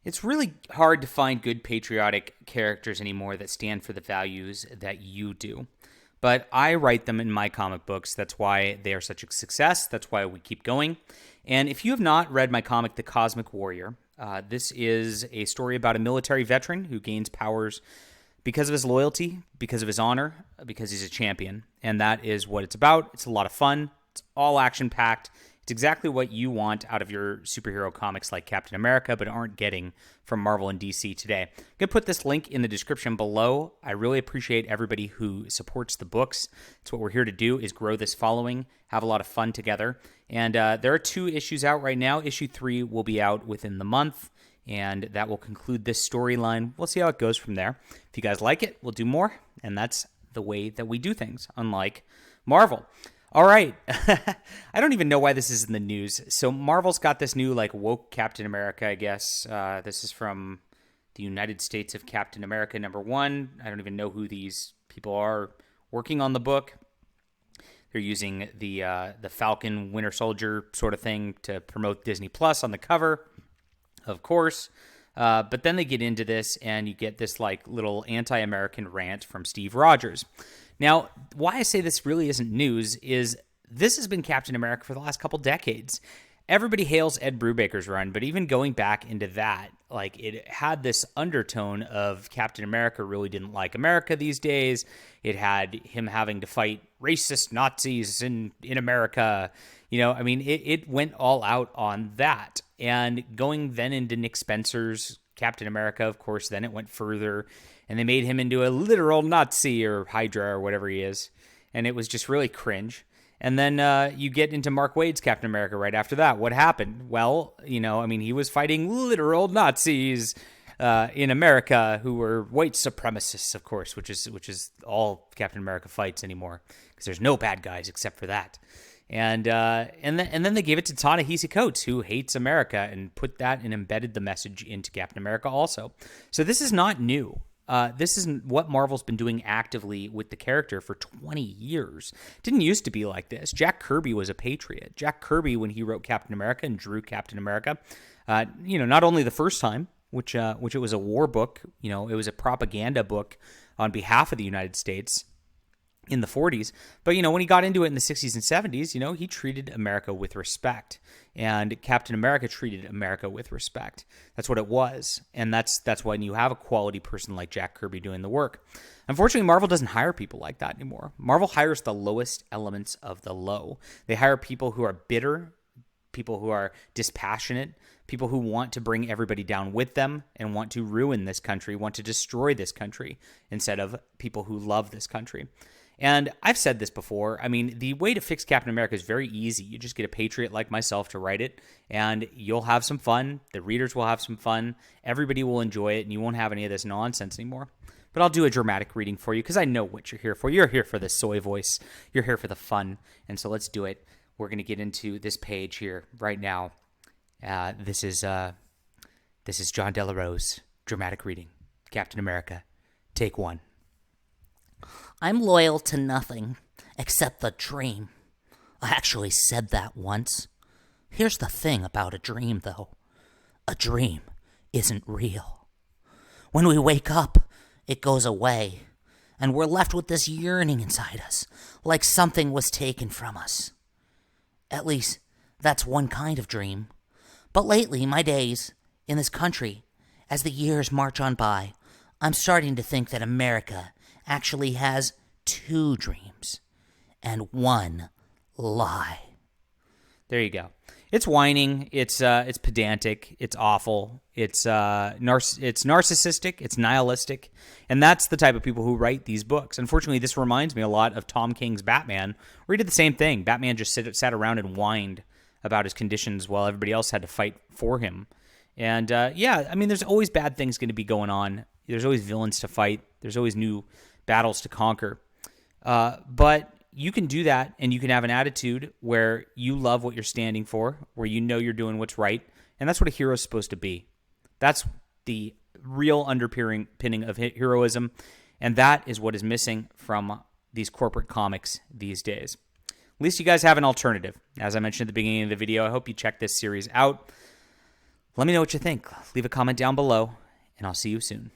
It's really hard to find good patriotic characters anymore that stand for the values that you do. But I write them in my comic books. That's why they are such a success. That's why we keep going. And if you have not read my comic, The Cosmic Warrior, this is a story about a military veteran who gains powers because of his loyalty, because of his honor, because he's a champion. And that is what it's about. It's a lot of fun. It's all action packed. It's exactly what you want out of your superhero comics like Captain America, but aren't getting from Marvel and DC today. I'm going to put this link in the description below. I really appreciate everybody who supports the books. It's what we're here to do, is grow this following, have a lot of fun together. And there are 2 issues out right now. Issue 3 will be out within the month, and that will conclude this storyline. We'll see how it goes from there. If you guys like it, we'll do more, and that's the way that we do things, unlike Marvel. All right. I don't even know why this is in the news. So Marvel's got this new woke Captain America, I guess. This is from the United States of Captain America #1. I don't even know who these people are working on the book. They're using the Falcon Winter Soldier sort of thing to promote Disney Plus on the cover, of course. But then they get into this, and you get this little anti-American rant from Steve Rogers. Now, why I say this really isn't news is this has been Captain America for the last couple decades. Everybody hails Ed Brubaker's run, but even going back into that, it had this undertone of Captain America really didn't like America these days. It had him having to fight racist Nazis in America. It went all out on that. And going then into Nick Spencer's Captain America, of course, then it went further, and they made him into a literal Nazi or Hydra or whatever he is, and it was just really cringe. And then you get into Mark Waid's Captain America right after that. What happened? Well, he was fighting literal Nazis in America who were white supremacists, of course, which is all Captain America fights anymore, because there's no bad guys except for that. And then they gave it to Ta-Nehisi Coates, who hates America, and put that and embedded the message into Captain America also. So this is not new. This is what Marvel's been doing actively with the character for 20 years. It didn't used to be like this. Jack Kirby was a patriot. Jack Kirby, when he wrote Captain America and drew Captain America, not only the first time, which it was a war book, it was a propaganda book on behalf of the United States in the 40s. But, when he got into it in the 60s and 70s, he treated America with respect. And Captain America treated America with respect. That's what it was. And that's when you have a quality person like Jack Kirby doing the work. Unfortunately, Marvel doesn't hire people like that anymore. Marvel hires the lowest elements of the low. They hire people who are bitter, people who are dispassionate, people who want to bring everybody down with them and want to ruin this country, want to destroy this country, instead of people who love this country. And I've said this before. The way to fix Captain America is very easy. You just get a patriot like myself to write it, and you'll have some fun. The readers will have some fun. Everybody will enjoy it, and you won't have any of this nonsense anymore. But I'll do a dramatic reading for you, because I know what you're here for. You're here for the soy voice. You're here for the fun. And so let's do it. We're going to get into this page here right now. This is John Delarose, dramatic reading. Captain America, take 1. I'm loyal to nothing except the dream. I actually said that once. Here's the thing about a dream, though. A dream isn't real. When we wake up, it goes away, and we're left with this yearning inside us, like something was taken from us. At least, that's one kind of dream. But lately, my days in this country, as the years march on by, I'm starting to think that America actually has 2 dreams and 1 lie. There you go. It's whining. It's pedantic. It's awful. It's narcissistic. It's nihilistic, and that's the type of people who write these books. Unfortunately, this reminds me a lot of Tom King's Batman, where he did the same thing. Batman just sat around and whined about his conditions while everybody else had to fight for him. And there's always bad things going to be going on. There's always villains to fight. There's always new battles to conquer. But you can do that, and you can have an attitude where you love what you're standing for, where you know you're doing what's right, and that's what a hero is supposed to be. That's the real underpinning of heroism, and that is what is missing from these corporate comics these days. At least you guys have an alternative. As I mentioned at the beginning of the video, I hope you check this series out. Let me know what you think. Leave a comment down below, and I'll see you soon.